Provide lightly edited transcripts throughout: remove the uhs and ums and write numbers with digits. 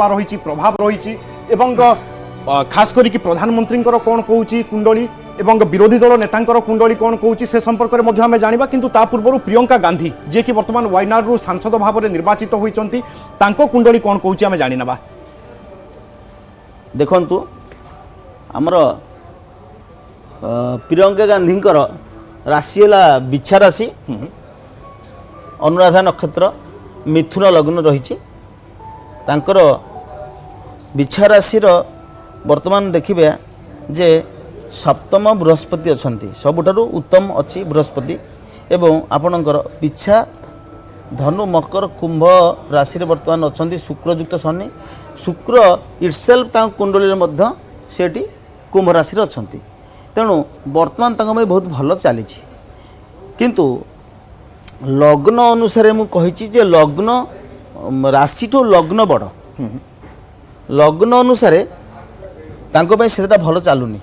रही प्रभाव रही खास करी प्रधानमंत्री कौन कहूँ कुंडली एवं विरोधी दल नेता कुंडली कौन कहूँ से संपर्क में आम जाना किंतु ता पूर्व प्रियंका गांधी जी की वर्तमान वायनाड सांसद भाव में निर्वाचित होती कुंडली कौन कहूँ आम जाना देखु आमर प्रियंका गांधी राशि है बिछा राशि अनुराधा नक्षत्र मिथुन लग्न रही बिछा राशि वर्तमान देखिए जे सप्तम बृहस्पति अच्छा सबुठारु उत्तम अच्छी बृहस्पति एवं आपणकर बिछा धनु मकर कुंभ राशि वर्तमान अच्छा शुक्रयुक्त शनि शुक्र इटसेल्फ कुंडली सेठी कुंभ राशि अच्छा तेणु वर्तमान बहुत भल चली किंतु लग्न अनुसार मुझे लग्न राशि ठू लग्न बड़ लग्न अनुसार से भल चलुनी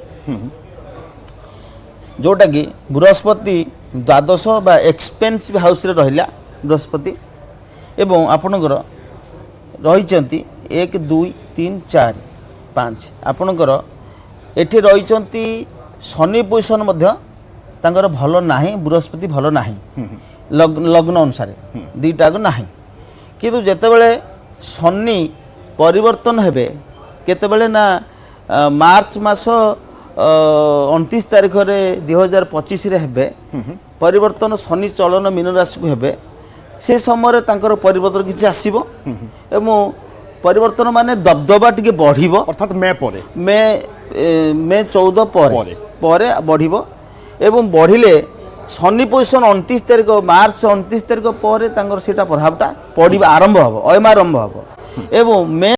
जोटा कि बृहस्पति द्वादश बा एक्सपेंसिव हाउस रे रहिला बृहस्पति एवं आपणकर रही 1 2 3 4 5 आपणकर एठी रही शनि पोजिशन भल नाही बृहस्पति भल नाही लग्न अनुसार दीटा ना किंतु जेतेबेले शनि परिवर्तन हेबे केतेबेले ना मार्च मास 29 तारीख रे 2025 रे हेबे परिवर्तन शनि चलन मीन राशि को हेबे से समय तांकर परिवर्तन किछि आसीबो एवं परिवर्तन माने दबदबा टिके बढ़िबो अर्थात मे 14 पर बढ़िबो एवं बढ़िले शनि पोजिशन 29 तारीख मार्च 29 तारीख पर सेटा प्रभावटा पड़ा आरंभ हम अयम आरंभ हम एवं मे